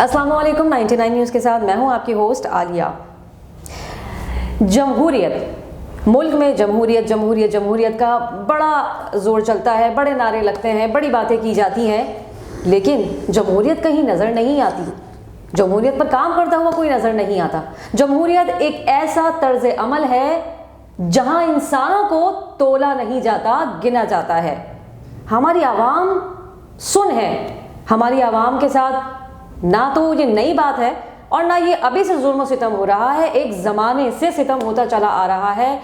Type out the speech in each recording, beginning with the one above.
السلام علیکم 99 نیوز کے ساتھ میں ہوں آپ کی ہوسٹ عالیہ۔ جمہوریت، ملک میں جمہوریت جمہوریت جمہوریت کا بڑا زور چلتا ہے، بڑے نعرے لگتے ہیں، بڑی باتیں کی جاتی ہیں، لیکن جمہوریت کہیں نظر نہیں آتی، جمہوریت پر کام کرتا ہوا کوئی نظر نہیں آتا۔ جمہوریت ایک ایسا طرز عمل ہے جہاں انسانوں کو تولا نہیں جاتا، گنا جاتا ہے۔ ہماری عوام سن ہے، ہماری عوام کے ساتھ نہ تو یہ نئی بات ہے اور نہ یہ ابھی سے ظلم و ستم ہو رہا ہے، ایک زمانے سے ستم ہوتا چلا آ رہا ہے۔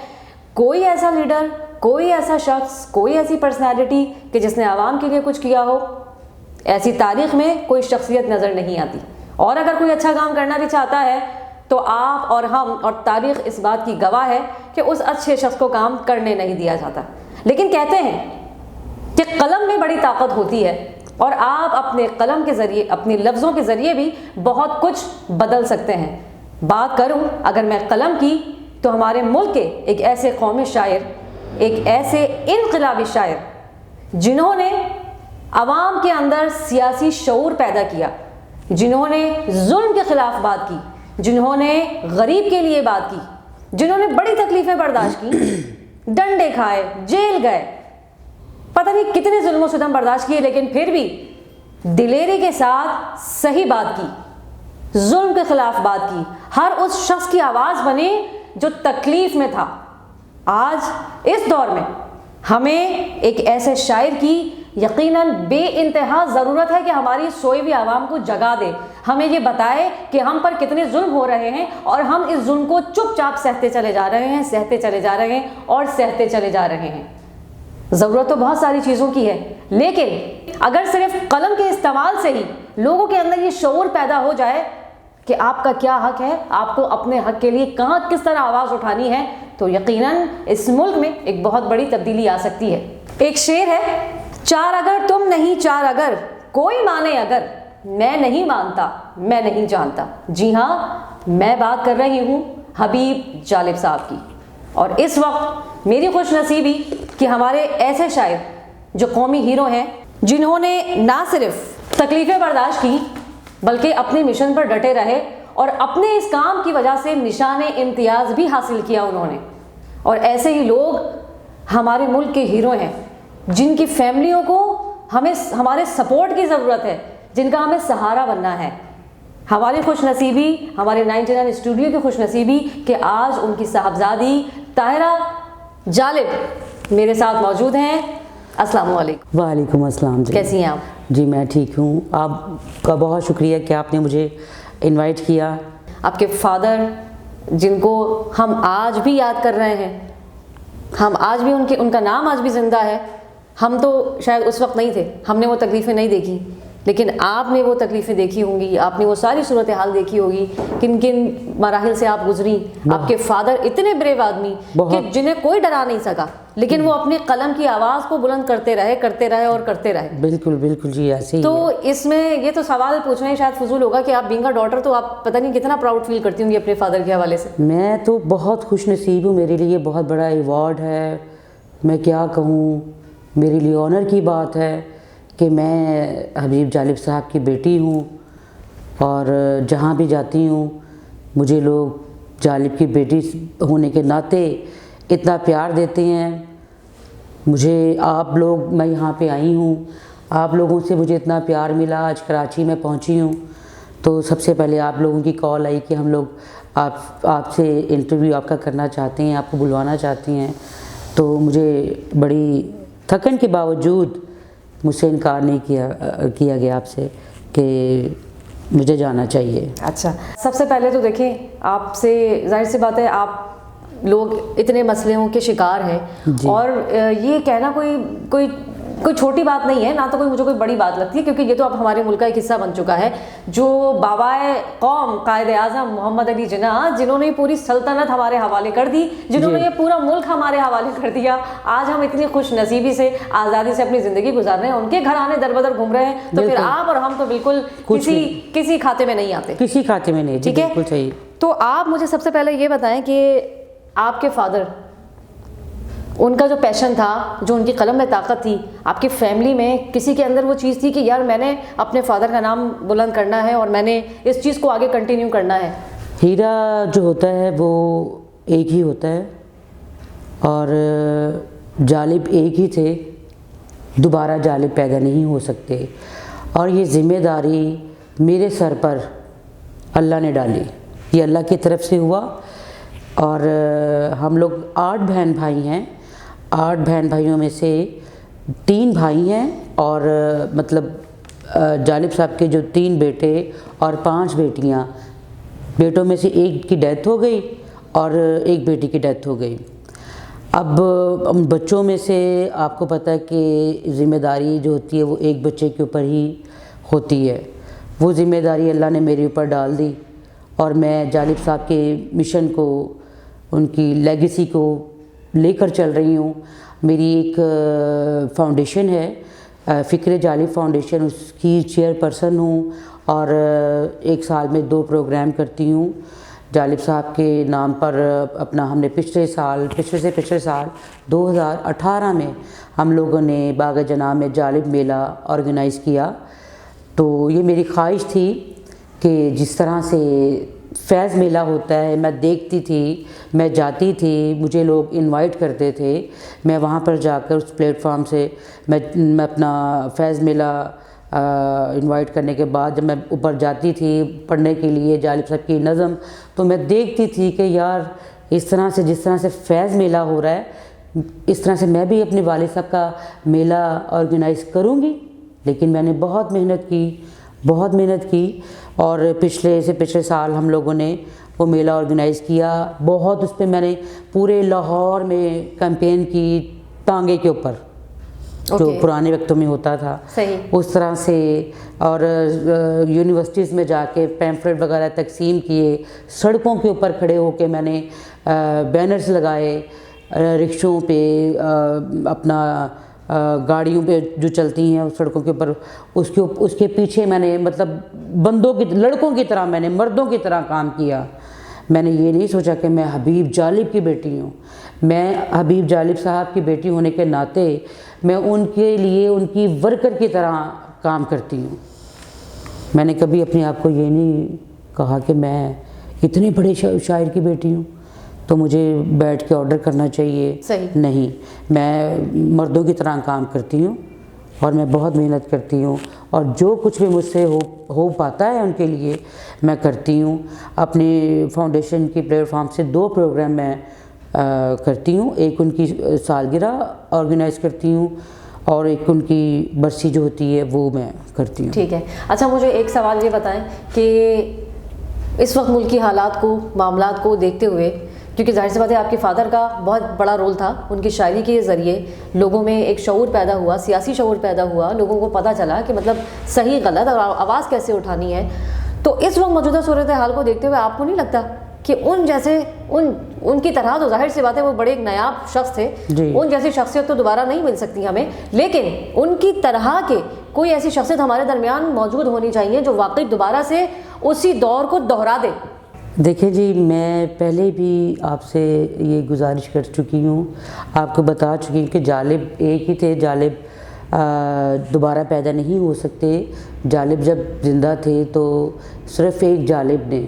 کوئی ایسا لیڈر، کوئی ایسا شخص، کوئی ایسی پرسنالٹی کہ جس نے عوام کے لیے کچھ کیا ہو، ایسی تاریخ میں کوئی شخصیت نظر نہیں آتی۔ اور اگر کوئی اچھا کام کرنا بھی چاہتا ہے تو آپ اور ہم اور تاریخ اس بات کی گواہ ہے کہ اس اچھے شخص کو کام کرنے نہیں دیا جاتا۔ لیکن کہتے ہیں کہ قلم میں بڑی طاقت ہوتی ہے اور آپ اپنے قلم کے ذریعے، اپنے لفظوں کے ذریعے بھی بہت کچھ بدل سکتے ہیں۔ بات کروں اگر میں قلم کی تو ہمارے ملک کے ایک ایسے قومی شاعر، ایک ایسے انقلابی شاعر جنہوں نے عوام کے اندر سیاسی شعور پیدا کیا، جنہوں نے ظلم کے خلاف بات کی، جنہوں نے غریب کے لیے بات کی، جنہوں نے بڑی تکلیفیں برداشت کی، ڈنڈے کھائے، جیل گئے، پتہ نہیں کتنے ظلم و ستم برداشت کیے، لیکن پھر بھی دلیری کے ساتھ صحیح بات کی، ظلم کے خلاف بات کی، ہر اس شخص کی آواز بنے جو تکلیف میں تھا۔ آج اس دور میں ہمیں ایک ایسے شاعر کی یقیناً بے انتہا ضرورت ہے کہ ہماری سوئی ہوئی عوام کو جگا دے، ہمیں یہ بتائے کہ ہم پر کتنے ظلم ہو رہے ہیں اور ہم اس ظلم کو چپ چاپ سہتے چلے جا رہے ہیں، سہتے چلے جا رہے ہیں اور سہتے چلے جا رہے ہیں۔ ضرورت تو بہت ساری چیزوں کی ہے، لیکن اگر صرف قلم کے استعمال سے ہی لوگوں کے اندر یہ شعور پیدا ہو جائے کہ آپ کا کیا حق ہے، آپ کو اپنے حق کے لیے کہاں کس طرح آواز اٹھانی ہے، تو یقیناً اس ملک میں ایک بہت بڑی تبدیلی آ سکتی ہے۔ ایک شعر ہے، چار اگر تم نہیں چار اگر کوئی مانے اگر میں نہیں مانتا میں نہیں جانتا۔ جی ہاں، میں بات کر رہی ہوں حبیب جالب صاحب کی، اور اس وقت میری خوش نصیبی کہ ہمارے ایسے شاعر جو قومی ہیرو ہیں، جنہوں نے نہ صرف تکلیفیں برداشت کی بلکہ اپنے مشن پر ڈٹے رہے اور اپنے اس کام کی وجہ سے نشان امتیاز بھی حاصل کیا انہوں نے۔ اور ایسے ہی لوگ ہمارے ملک کے ہیرو ہیں جن کی فیملیوں کو ہمارے سپورٹ کی ضرورت ہے، جن کا ہمیں سہارا بننا ہے۔ ہماری خوش نصیبی، ہمارے 99 اسٹوڈیو کی خوش نصیبی کہ آج ان کی صاحبزادی طاہرہ جالب میرے ساتھ موجود ہیں۔ السلام علیکم۔ وعلیکم السلام جی، کیسی ہیں آپ؟ جی میں ٹھیک ہوں، آپ کا بہت شکریہ کہ آپ نے مجھے انوائٹ کیا۔ آپ کے فادر جن کو ہم آج بھی یاد کر رہے ہیں، ہم آج بھی ان کا نام آج بھی زندہ ہے۔ ہم تو شاید اس وقت نہیں تھے، ہم نے وہ تکلیفیں نہیں دیکھی، لیکن آپ نے وہ تکلیفیں دیکھی ہوں گی، آپ نے وہ ساری صورتحال دیکھی ہوگی، کن کن مراحل سے آپ گزری۔ آپ کے فادر اتنے بریو آدمی کہ جنہیں کوئی ڈرا نہیں سکا، لیکن وہ اپنے قلم کی آواز کو بلند کرتے رہے اور کرتے رہے۔ بالکل بالکل جی، ایسے ہی۔ تو اس میں یہ تو سوال پوچھنا ہی شاید فضول ہوگا کہ آپ بینگ اے ڈاٹر تو آپ پتہ نہیں کتنا پراؤڈ فیل کرتی ہوں گی اپنے فادر کے حوالے سے۔ میں تو بہت خوش نصیب ہوں، میرے لیے بہت بڑا ایوارڈ ہے، میں کیا کہوں، میرے لیے آنر کی بات ہے کہ میں حبیب جالب صاحب کی بیٹی ہوں، اور جہاں بھی جاتی ہوں مجھے لوگ جالب کی بیٹی ہونے کے ناطے اتنا پیار دیتے ہیں۔ مجھے آپ لوگ، میں یہاں پہ آئی ہوں، آپ لوگوں سے مجھے اتنا پیار ملا، آج کراچی میں پہنچی ہوں تو سب سے پہلے آپ لوگوں کی کال آئی کہ ہم لوگ آپ سے انٹرویو آپ کا کرنا چاہتے ہیں، آپ کو بلوانا چاہتے ہیں، تو مجھے بڑی تھکن کے باوجود مجھ سے انکار نہیں کیا گیا آپ سے کہ مجھے جانا چاہیے۔ اچھا، سب سے پہلے تو دیکھیں، آپ سے ظاہر سی بات ہے آپ لوگ اتنے مسئلوں کے شکار ہیں جی۔ اور یہ کہنا کوئی چھوٹی بات نہیں ہے، نہ تو مجھے کوئی بڑی بات لگتی ہے، کیونکہ یہ تو اب ہمارے ملک کا ایک حصہ بن چکا ہے۔ جو بابائے قوم قائد اعظم محمد علی جناح، جنہوں نے پوری سلطنت ہمارے حوالے کر دی، جنہوں نے یہ پورا ملک ہمارے حوالے کر دیا، آج ہم اتنی خوش نصیبی سے آزادی سے اپنی زندگی گزار رہے ہیں، ان کے گھرانے در بدر گھوم رہے ہیں، تو پھر آپ اور ہم تو بالکل کسی کھاتے میں نہیں آتے، کسی کھاتے میں نہیں۔ ٹھیک ہے، بالکل صحیح۔ تو آپ مجھے سب سے پہلے یہ بتائیں کہ آپ کے فادر ان کا جو پیشن تھا, جو ان کی قلم میں طاقت تھی, آپ کی فیملی میں کسی کے اندر وہ چیز تھی کہ یار میں نے اپنے فادر کا نام بلند کرنا ہے اور میں نے اس چیز کو آگے کنٹینیو کرنا ہے؟ ہیرا جو ہوتا ہے وہ ایک ہی ہوتا ہے, اور جالب ایک ہی تھے, دوبارہ جالب پیدا نہیں ہو سکتے. اور یہ ذمہ داری میرے سر پر اللہ نے ڈالی, یہ اللہ کی طرف سے ہوا. اور ہم لوگ 8 بہن بھائی ہیں. 8 بہن بھائیوں میں سے 3 بھائی ہیں, اور مطلب جالب صاحب کے جو 3 بیٹے اور 5 بیٹیاں. بیٹوں میں سے ایک کی ڈیتھ ہو گئی اور ایک بیٹی کی ڈیتھ ہو گئی. اب بچوں میں سے آپ کو پتہ ہے کہ ذمہ داری جو ہوتی ہے وہ ایک بچے کے اوپر ہی ہوتی ہے. وہ ذمہ داری اللہ نے میرے اوپر ڈال دی, اور میں جالب صاحب کے مشن کو, ان کی لیگیسی کو لے کر چل رہی ہوں. میری ایک فاؤنڈیشن ہے, فکر جالب فاؤنڈیشن, اس کی چیئر پرسن ہوں, اور ایک سال میں 2 پروگرام کرتی ہوں جالب صاحب کے نام پر. اپنا ہم نے پچھلے سال 2018 میں ہم لوگوں نے باغ جناح میں جالب میلہ آرگنائز کیا. تو یہ میری خواہش تھی کہ جس طرح سے فیض میلہ ہوتا ہے, میں دیکھتی تھی, میں جاتی تھی, مجھے لوگ انوائٹ کرتے تھے, میں وہاں پر جا کر اس پلیٹ فارم سے میں اپنا فیض میلہ انوائٹ کرنے کے بعد جب میں اوپر جاتی تھی پڑھنے کے لیے جالب صاحب کی نظم, تو میں دیکھتی تھی کہ یار اس طرح سے جس طرح سے فیض میلہ ہو رہا ہے, اس طرح سے میں بھی اپنے والد صاحب کا میلہ آرگنائز کروں گی. لیکن میں نے بہت محنت کی, اور پچھلے سال ہم لوگوں نے وہ میلہ آرگنائز کیا. بہت اس پہ میں نے پورے لاہور میں کیمپین کی, ٹانگے کے اوپر جو پرانے وقتوں میں ہوتا تھا اس طرح سے. اور یونیورسٹیز میں جا کے پیمفلٹ وغیرہ تقسیم کیے, سڑکوں کے اوپر کھڑے ہو کے میں نے بینرز لگائے, رکشوں پہ, اپنا گاڑیوں پہ جو چلتی ہیں سڑکوں کے اوپر, اس کے پیچھے میں نے مطلب لڑکوں کی طرح, میں نے مردوں کی طرح کام کیا. میں نے یہ نہیں سوچا کہ میں حبیب جالب کی بیٹی ہوں. میں حبیب جالب صاحب کی بیٹی ہونے کے ناطے میں ان کے لیے ان کی ورکر کی طرح کام کرتی ہوں. میں نے کبھی اپنے آپ کو یہ نہیں کہا کہ میں اتنے بڑے شاعر کی بیٹی ہوں تو مجھے بیٹھ کے آرڈر کرنا چاہیے. نہیں, میں مردوں کی طرح کام کرتی ہوں, اور میں بہت محنت کرتی ہوں, اور جو کچھ بھی مجھ سے ہو پاتا ہے ان کے لیے میں کرتی ہوں. اپنے فاؤنڈیشن کی پلیٹ فارم سے 2 پروگرام میں کرتی ہوں. ایک ان کی سالگرہ آرگنائز کرتی ہوں, اور ایک ان کی برسی جو ہوتی ہے وہ میں کرتی ہوں. ٹھیک ہے. اچھا مجھے ایک سوال یہ بتائیں کہ اس وقت ملکی حالات کو, معاملات کو دیکھتے ہوئے, کیونکہ ظاہر سی بات ہے آپ کے فادر کا بہت بڑا رول تھا, ان کی شاعری کے ذریعے لوگوں میں ایک شعور پیدا ہوا, سیاسی شعور پیدا ہوا, لوگوں کو پتہ چلا کہ مطلب صحیح غلط اور آواز کیسے اٹھانی ہے. تو اس وقت موجودہ صورتحال کو دیکھتے ہوئے آپ کو نہیں لگتا کہ ان جیسے ان کی طرح, تو ظاہر سی بات ہے وہ بڑے ایک نایاب شخص تھے, ان جیسی شخصیت تو دوبارہ نہیں مل سکتی ہمیں, لیکن ان کی طرح کے کوئی ایسی شخصیت ہمارے درمیان موجود ہونی چاہیے جو واقعی دوبارہ سے اسی دور کو دہرا دے. دیکھیں جی, میں پہلے بھی آپ سے یہ گزارش کر چکی ہوں, آپ کو بتا چکی ہوں کہ جالب ایک ہی تھے, جالب دوبارہ پیدا نہیں ہو سکتے. جالب جب زندہ تھے تو صرف ایک جالب نے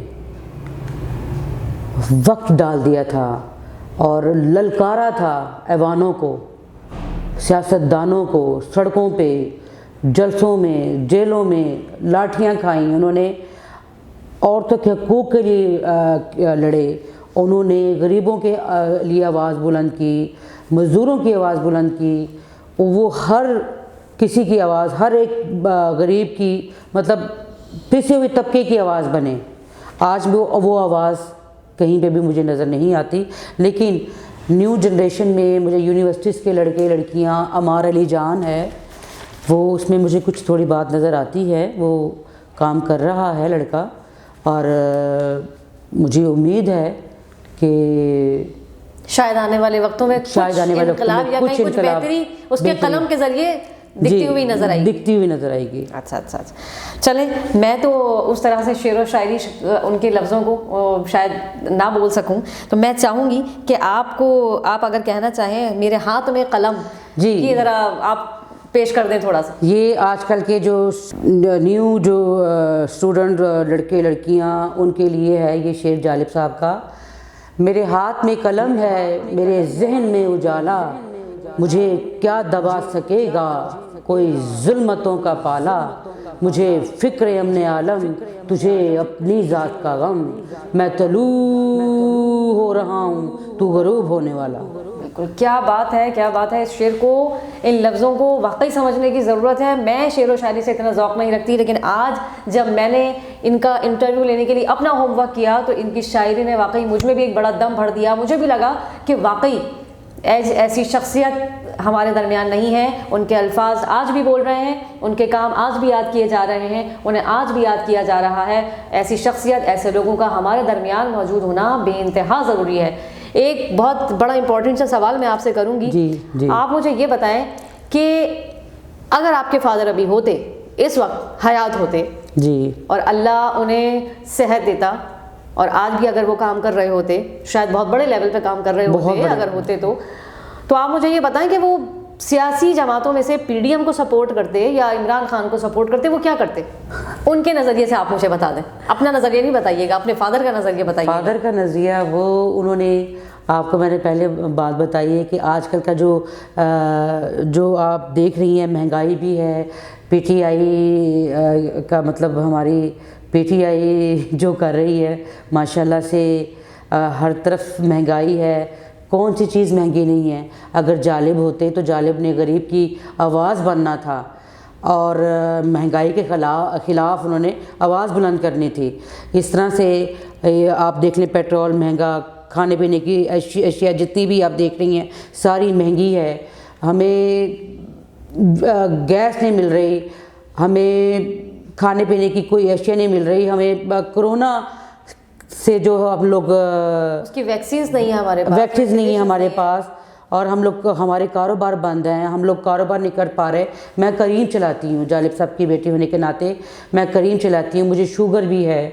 وقت ڈال دیا تھا اور للکارا تھا ایوانوں کو, سیاستدانوں کو, سڑکوں پہ, جلسوں میں, جیلوں میں لاٹھیاں کھائیں. انہوں نے عورتوں کے حقوق کے لیے لڑے, انہوں نے غریبوں کے لیے آواز بلند کی, مزدوروں کی آواز بلند کی. وہ ہر کسی کی آواز, ہر ایک غریب کی, مطلب پسے ہوئے طبقے کی آواز بنے. آج بھی وہ آواز کہیں پہ بھی مجھے نظر نہیں آتی. لیکن نیو جنریشن میں مجھے یونیورسٹیز کے لڑکے لڑکیاں, عمار علی جان ہے وہ, اس میں مجھے کچھ تھوڑی بات نظر آتی ہے. وہ کام کر رہا ہے لڑکا, اور مجھے امید ہے کہ شاید آنے والے وقتوں میں کچھ انقلاب یا کچھ بہتری اس کے قلم کے ذریعے دکھتی ہوئی نظر آئے گی. دکھتی ہوئی نظر آئے گی. اچھا اچھا اچھا. چلیں میں تو اس طرح سے شعر و شاعری ان کے لفظوں کو شاید نہ بول سکوں, تو میں چاہوں گی کہ آپ اگر کہنا چاہیں میرے ہاتھ میں قلم کی ذرا آپ پیش کر دیں تھوڑا سا. یہ آج کل کے جو نیو جو اسٹوڈنٹ لڑکے لڑکیاں ان کے لیے ہے یہ شعر جالب صاحب کا. میرے ہاتھ میں قلم ہے, میرے ذہن میں اجالا, مجھے کیا دبا سکے گا کوئی ظلمتوں کا پالا, مجھے فکر امن عالم تجھے اپنی ذات کا غم, میں طلوع ہو رہا ہوں تو غروب ہونے والا. بالکل, کیا بات ہے, کیا بات ہے. اس شعر کو, ان لفظوں کو واقعی سمجھنے کی ضرورت ہے. میں شعر و شاعری سے اتنا ذوق نہیں رکھتی, لیکن آج جب میں نے ان کا انٹرویو لینے کے لیے اپنا ہوم ورک کیا تو ان کی شاعری نے واقعی مجھ میں بھی ایک بڑا دم بھر دیا. مجھے بھی لگا کہ واقعی ایسی شخصیت ہمارے درمیان نہیں ہے. ان کے الفاظ آج بھی بول رہے ہیں, ان کے کام آج بھی یاد کیے جا رہے ہیں, انہیں آج بھی یاد کیا جا رہا ہے. ایسی شخصیت, ایسے لوگوں کا ہمارے درمیان موجود ہونا بے انتہا ضروری ہے. ایک بہت بڑا امپورٹنٹ سا سوال میں آپ سے کروں گی. جی. آپ مجھے یہ بتائیں کہ اگر آپ کے فادر ابھی ہوتے, اس وقت حیات ہوتے جی, اور اللہ انہیں صحت دیتا اور آج بھی اگر وہ کام کر رہے ہوتے, شاید بہت بڑے لیول پہ کام کر رہے ہوتے اگر ہوتے تو آپ مجھے یہ بتائیں کہ وہ سیاسی جماعتوں میں سے پی ڈی ایم کو سپورٹ کرتے یا عمران خان کو سپورٹ کرتے, وہ کیا کرتے ان کے نظریے سے؟ آپ مجھے بتا دیں. اپنا نظریہ نہیں بتائیے گا, اپنے فادر کا نظریہ بتائیے. فادر کا نظریہ وہ انہوں نے, آپ کو میں نے پہلے بات بتائی ہے کہ آج کل کا جو آپ دیکھ رہی ہیں مہنگائی بھی ہے, پی ٹی آئی کا مطلب ہماری پی ٹی آئی جو کر رہی ہے ماشاءاللہ سے ہر طرف مہنگائی ہے. کون سی چیز مہنگی نہیں ہے. اگر جالب ہوتے تو جالب نے غریب کی آواز بننا تھا اور مہنگائی کے خلاف انہوں نے آواز بلند کرنی تھی. اس طرح سے آپ دیکھ لیں پیٹرول مہنگا, کھانے پینے کی اشیاء جتنی بھی آپ دیکھ رہی ہیں ساری مہنگی ہے. ہمیں گیس نہیں مل رہی, ہمیں کھانے پینے کی کوئی اشیاء نہیں مل رہی. ہمیں کرونا سے جو ہم لوگ اس کی ویکسینز نہیں ہے ہمارے پاس, ویکسینز نہیں ہے ہمارے پاس, اور ہم لوگ ہمارے کاروبار بند ہیں, ہم لوگ کاروبار نہیں کر پا رہے. میں کریم چلاتی ہوں, جالب صاحب کی بیٹی ہونے کے ناطے میں کریم چلاتی ہوں. مجھے شوگر بھی ہے,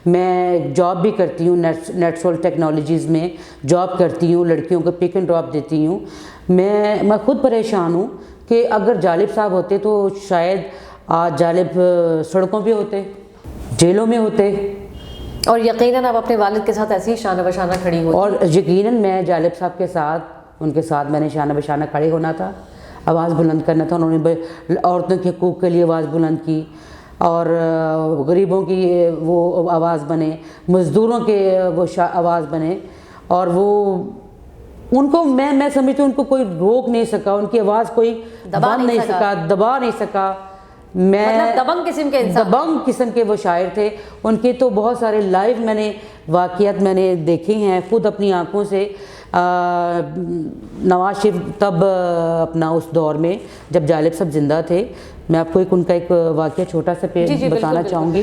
میں جاب بھی کرتی ہوں, نیٹسول ٹیکنالوجیز میں جاب کرتی ہوں, لڑکیوں کو پک اینڈ ڈراپ دیتی ہوں. میں خود پریشان ہوں کہ اگر جالب صاحب ہوتے تو شاید آج جالب سڑکوں پہ ہوتے, جیلوں میں ہوتے, اور یقیناً آپ اپنے والد کے ساتھ ایسی ہی شانہ بشانہ کھڑی ہوتی. اور یقیناً میں جالب صاحب کے ساتھ, ان کے ساتھ میں نے شانہ بشانہ کھڑے ہونا تھا, آواز بلند کرنا تھا. انہوں نے عورتوں کے حقوق کے لیے آواز بلند کی, اور غریبوں کی وہ آواز بنے, مزدوروں کے وہ آواز بنے. اور وہ ان کو میں سمجھتی ہوں ان کو کوئی روک نہیں سکا, ان کی آواز کوئی بند نہیں سکا, دبا نہیں سکا. مطلب دبنگ قسم کے وہ شاعر تھے. ان کے تو بہت سارے لائیو میں نے واقعات میں نے دیکھے ہیں خود اپنی آنکھوں سے. نواز شریف تب اپنا اس دور میں جب جالب صاحب زندہ تھے, میں آپ کو ان کا ایک واقعہ چھوٹا سا بتانا چاہوں گی.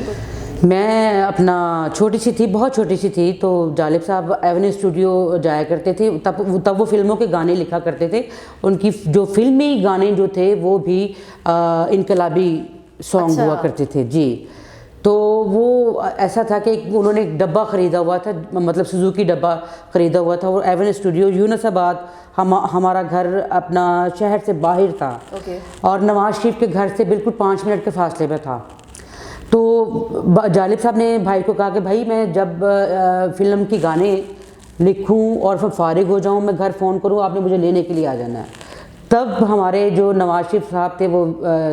میں اپنا چھوٹی سی تھی, بہت چھوٹی سی تھی, تو جالب صاحب ایونیو اسٹوڈیو جایا کرتے تھے. تب وہ فلموں کے گانے لکھا کرتے تھے. ان کی جو فلمی گانے جو تھے وہ بھی انقلابی سانگ ہوا کرتے تھے. جی, تو وہ ایسا تھا کہ انہوں نے ایک ڈبہ خریدا ہوا تھا, مطلب سوزوکی ڈبہ خریدا ہوا تھا, اور ایونیو اسٹوڈیو یونس آباد, ہمارا گھر اپنا شہر سے باہر تھا, اور نواز شریف کے گھر سے بالکل 5 منٹ کے فاصلے پہ تھا. تو جالب صاحب نے بھائی کو کہا کہ بھائی میں جب فلم کی گانے لکھوں اور پھر فارغ ہو جاؤں میں گھر فون کروں, آپ نے مجھے لینے کے لیے آ جانا ہے. تب ہمارے جو نواز شریف صاحب تھے وہ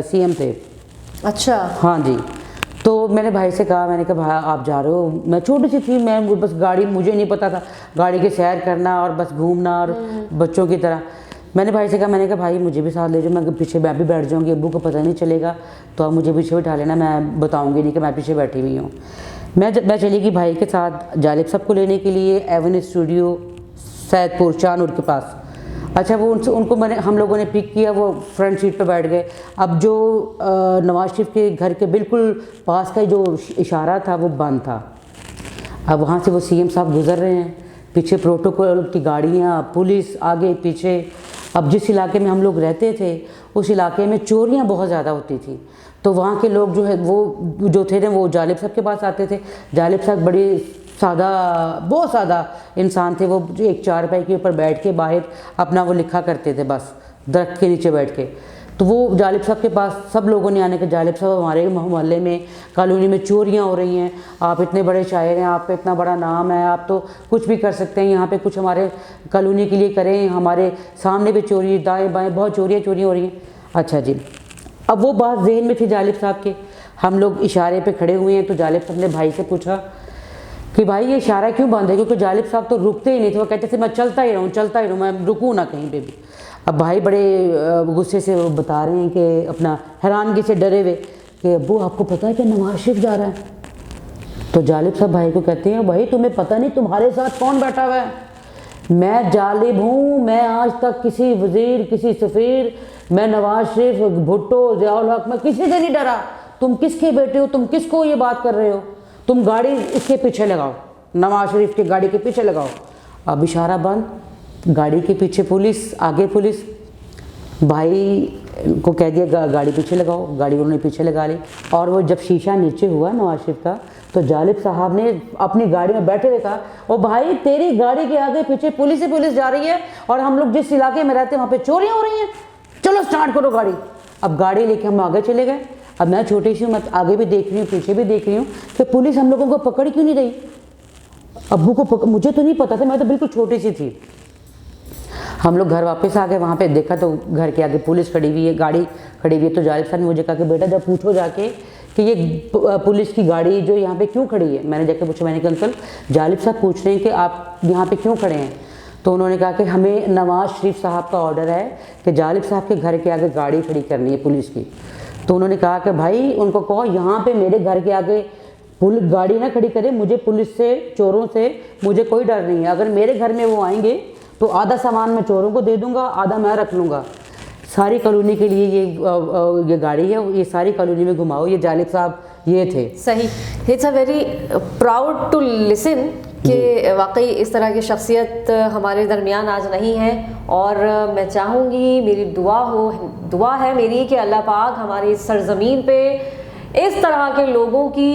سی ایم تھے. اچھا, ہاں جی. تو میں نے بھائی سے کہا, میں نے کہا بھائی آپ جا رہے ہو, میں چھوٹی سی تھی, میں بس گاڑی, مجھے نہیں پتا تھا گاڑی کے سیر کرنا اور بس گھومنا اور بچوں کی طرح. میں نے بھائی سے کہا, میں نے کہا بھائی مجھے بھی ساتھ لے جاؤ, میں پیچھے بھی بیٹھ جاؤں گی, ابو کو پتہ نہیں چلے گا تو آپ مجھے پیچھے بٹھا لینا, میں بتاؤں گی نہیں کہ میں پیچھے بیٹھی ہوئی ہوں. میں چلی گئی بھائی کے ساتھ جالب صاحب کو لینے کے لیے ایونیو اسٹوڈیو سید پور شاہنور کے پاس. اچھا, وہ ان کو ہم لوگوں نے پک کیا, وہ فرنٹ سیٹ پہ بیٹھ گئے. اب جو نواز شریف کے گھر کے بالکل پاس کا جو اشارہ تھا وہ بند تھا. اب وہاں سے وہ سی ایم صاحب گزر رہے ہیں, پیچھے پروٹوکول کی گاڑیاں, پولیس آگے پیچھے. اب جس علاقے میں ہم لوگ رہتے تھے اس علاقے میں چوریاں بہت زیادہ ہوتی تھیں، تو وہاں کے لوگ جو ہے وہ جو تھے نا وہ جالب صاحب کے پاس آتے تھے۔ جالب صاحب بڑے سادہ، بہت سادہ انسان تھے، وہ جو ایک چارپائی کے اوپر بیٹھ کے باہر اپنا وہ لکھا کرتے تھے بس درخت کے نیچے بیٹھ کے۔ تو وہ جالب صاحب کے پاس سب لوگوں نے آنے کہ جالب صاحب ہمارے محلے میں کالونی میں چوریاں ہو رہی ہیں، آپ اتنے بڑے شاعر ہیں، آپ کا اتنا بڑا نام ہے، آپ تو کچھ بھی کر سکتے ہیں، یہاں پہ کچھ ہمارے کالونی کے لیے کریں، ہمارے سامنے بھی چوری، دائیں بائیں بہت چوریاں ہو رہی ہیں۔ اچھا جی، اب وہ بات ذہن میں تھی جالب صاحب کے، ہم لوگ اشارے پہ کھڑے ہوئے ہیں، تو جالب صاحب نے بھائی سے پوچھا کہ بھائی یہ اشارہ کیوں بند ہے، کیونکہ جالب صاحب تو رکتے ہی نہیں تھے، وہ کہتے تھے میں چلتا ہی رہوں، میں رکوں نہ کہیں پہ بھی۔ اب بھائی بڑے غصے سے وہ بتا رہے ہیں کہ اپنا حیرانگی سے ڈرے ہوئے کہ ابو آپ کو پتہ ہے کہ نواز شریف جا رہا ہے؟ تو جالب صاحب بھائی کو کہتے ہیں بھائی تمہیں پتہ نہیں تمہارے ساتھ کون بیٹھا ہوا ہے؟ میں جالب ہوں، میں آج تک کسی وزیر، کسی سفیر، میں نواز شریف، بھٹو، ضیاء الحق، میں کسی سے نہیں ڈرا۔ تم کس کے بیٹے ہو؟ تم کس کو یہ بات کر رہے ہو؟ تم گاڑی اس کے پیچھے لگاؤ، نواز شریف کی گاڑی کے پیچھے لگاؤ۔ اب اشارہ بند، گاڑی کے پیچھے پولیس، آگے پولیس۔ بھائی کو کہہ دیا گاڑی پیچھے لگاؤ، گاڑی انہوں نے پیچھے لگا لی، اور وہ جب شیشہ نیچے ہوا نواز شریف کا تو جالب صاحب نے اپنی گاڑی میں بیٹھے ہوئے کہا او بھائی تیری گاڑی کے آگے پیچھے پولیس ہی پولیس جا رہی ہے، اور ہم لوگ جس علاقے میں رہتے ہیں وہاں پہ چوریاں ہو رہی ہیں، چلو سٹارٹ کرو گاڑی۔ اب گاڑی لے کے ہم آگے چلے گئے۔ اب میں چھوٹی سی ہوں، میں آگے بھی دیکھ رہی ہوں پیچھے بھی دیکھ رہی ہوں کہ پولیس ہم لوگوں کو پکڑ کیوں نہیں رہی۔ ابو کو مجھے تو نہیں پتا تھا، میں تو بالکل چھوٹی سی تھی۔ ہم لوگ گھر واپس آ گئے، وہاں پہ دیکھا تو گھر کے آگے پولیس کھڑی ہوئی ہے، گاڑی کھڑی ہوئی ہے۔ تو جالب صاحب نے مجھے کہا کہ بیٹا جب پوچھو جا کے کہ یہ پولیس کی گاڑی جو یہاں پہ کیوں کھڑی ہے، میں نے جا کے پوچھا، میں نے کہا انکل جالب صاحب پوچھ رہے ہیں کہ آپ یہاں پہ کیوں کھڑے ہیں؟ تو انہوں نے کہا کہ ہمیں نواز شریف صاحب کا آرڈر ہے کہ جالب صاحب کے گھر کے آگے گاڑی کھڑی کرنی ہے پولیس کی۔ تو انہوں نے کہا کہ بھائی ان کو کہو یہاں پہ میرے گھر کے آگے گاڑی نہ کھڑی کرے، مجھے پولیس سے، چوروں سے مجھے کوئی ڈر نہیں ہے، اگر میرے گھر میں وہ آئیں گے تو آدھا سامان میں چوروں کو دے دوں گا، آدھا میں رکھ لوں گا۔ ساری کالونی کے لیے یہ گاڑی ہے، یہ ساری کالونی میں گھماؤ۔ یہ جالب صاحب یہ تھے۔ صحیح، it's a very proud to listen کہ واقعی اس طرح کی شخصیت ہمارے درمیان آج نہیں ہے، اور میں چاہوں گی، میری دعا ہے میری کہ اللہ پاک ہماری سرزمین پہ اس طرح کے لوگوں کی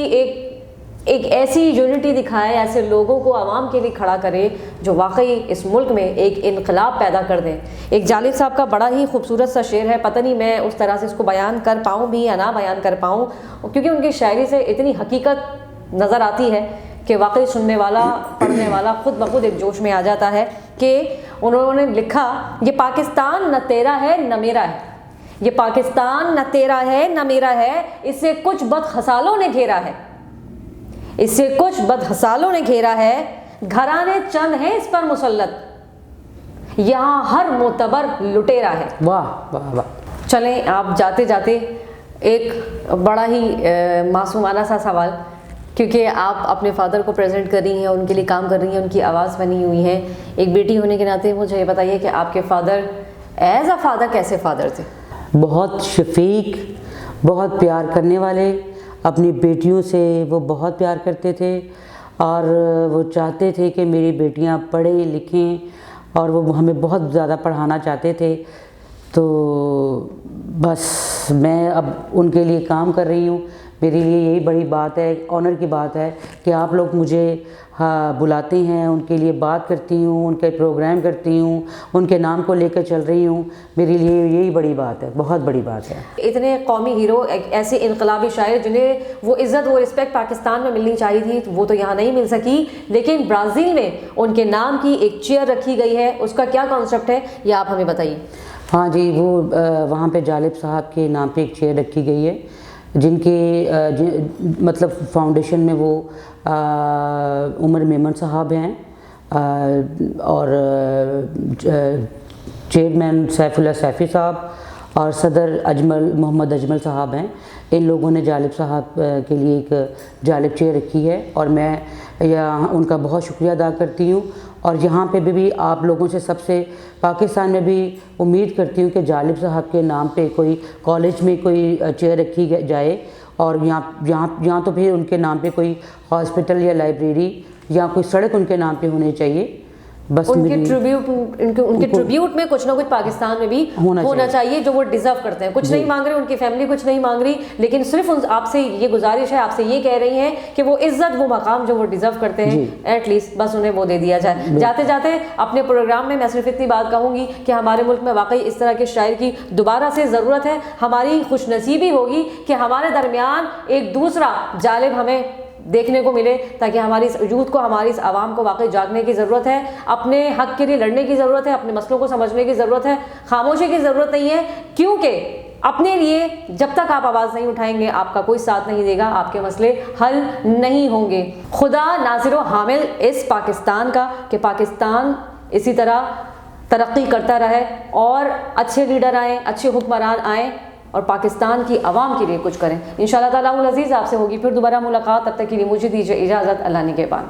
ایک ایسی یونٹی دکھائے، ایسے لوگوں کو عوام کے لیے کھڑا کرے جو واقعی اس ملک میں ایک انقلاب پیدا کر دیں۔ ایک جالب صاحب کا بڑا ہی خوبصورت سا شعر ہے، پتہ نہیں میں اس طرح سے اس کو بیان کر پاؤں بھی یا نہ بیان کر پاؤں، کیونکہ ان کی شاعری سے اتنی حقیقت نظر آتی ہے کہ واقعی سننے والا، پڑھنے والا خود بخود ایک جوش میں آ جاتا ہے۔ کہ انہوں نے لکھا یہ پاکستان نہ تیرا ہے نہ میرا ہے، یہ پاکستان نہ تیرا ہے نہ میرا ہے، اسے کچھ بدخسالوں نے گھیرا ہے، اسے کچھ بدخسالوں نے گھیرا ہے، گھرانے چند ہیں اس پر مسلط، یہاں ہر معتبر لٹیرا ہے۔ واہ واہ واہ۔ چلیں آپ جاتے جاتے ایک بڑا ہی معصومانہ سا سوال، کیونکہ آپ اپنے فادر کو پریزنٹ کر رہی ہیں، ان کے لیے کام کر رہی ہیں، ان کی آواز بنی ہوئی ہے، ایک بیٹی ہونے کے ناطے مجھے یہ بتائیے کہ آپ کے فادر ایز اے فادر کیسے فادر تھے؟ بہت شفیق، بہت پیار کرنے والے، اپنی بیٹیوں سے وہ بہت پیار کرتے تھے، اور وہ چاہتے تھے کہ میری بیٹیاں پڑھیں لکھیں، اور وہ ہمیں بہت زیادہ پڑھانا چاہتے تھے۔ تو بس میں اب ان کے لیے کام کر رہی ہوں، میرے لیے یہی بڑی بات ہے، آنر کی بات ہے کہ آپ لوگ مجھے بلاتے ہیں، ان کے لیے بات کرتی ہوں، ان کے پروگرام کرتی ہوں، ان کے نام کو لے کر چل رہی ہوں، میرے لیے یہی بڑی بات ہے، بہت بڑی بات ہے۔ اتنے قومی ہیرو، ایسے انقلابی شاعر جنہیں وہ عزت، وہ رسپیکٹ پاکستان میں ملنی چاہیے تھی، وہ تو یہاں نہیں مل سکی، لیکن برازیل میں ان کے نام کی ایک چیئر رکھی گئی ہے، اس کا کیا کانسیپٹ ہے یہ آپ ہمیں بتائیے۔ ہاں جی، وہ وہاں پہ جالب صاحب کے نام پہ ایک چیئر رکھی گئی ہے، جن کے مطلب فاؤنڈیشن میں وہ عمر میمن صاحب ہیں، اور چیئرمین سیف اللہ سیفی صاحب، اور صدر محمد اجمل صاحب ہیں۔ ان لوگوں نے جالب صاحب کے لیے ایک جالب چیئر رکھی ہے، اور میں ان کا بہت شکریہ ادا کرتی ہوں، اور یہاں پہ بھی آپ لوگوں سے سب سے پاکستان میں بھی امید کرتی ہوں کہ جالب صاحب کے نام پہ کوئی کالج میں کوئی چیئر رکھی جائے، اور یہاں تو پھر ان کے نام پہ کوئی ہاسپٹل یا لائبریری یا کوئی سڑک ان کے نام پہ ہونی چاہیے، بس ان کے میری ٹریبیوٹ میں کچھ نہ کچھ پاکستان میں بھی ہونا چاہیے جو وہ ڈیزرو کرتے ہیں. کچھ نہیں مانگ رہے, ان کی فیملی کچھ نہیں مانگ رہی, لیکن صرف آپ سے یہ گزارش ہے, آپ سے یہ کہہ رہی ہیں کہ وہ عزت, وہ مقام جو وہ ڈیزرو کرتے ہیں, ایٹ لیسٹ بس انہیں وہ دے دیا جائے. جاتے جاتے اپنے پروگرام میں صرف اتنی بات کہوں گی کہ ہمارے ملک میں واقعی اس طرح کے شاعر کی دوبارہ سے ضرورت ہے. ہماری خوش نصیبی ہوگی کہ ہمارے درمیان ایک دوسرا جالب ہمیں دیکھنے کو ملے, تاکہ ہماری اس یوتھ کو, ہماری اس عوام کو واقعی جاگنے کی ضرورت ہے, اپنے حق کے لیے لڑنے کی ضرورت ہے, اپنے مسئلوں کو سمجھنے کی ضرورت ہے. خاموشی کی ضرورت نہیں ہے, کیونکہ اپنے لیے جب تک آپ آواز نہیں اٹھائیں گے آپ کا کوئی ساتھ نہیں دے گا, آپ کے مسئلے حل نہیں ہوں گے. خدا ناصر و حامل اس پاکستان کا کہ پاکستان اسی طرح ترقی کرتا رہے اور اچھے لیڈر آئیں, اچھے حکمران آئیں اور پاکستان کی عوام کے لیے کچھ کریں. انشاءاللہ تعالیٰ العزیز آپ سے ہوگی پھر دوبارہ ملاقات. تب تک کے لیے مجھے دیجیے اجازت. اللہ نگہبان.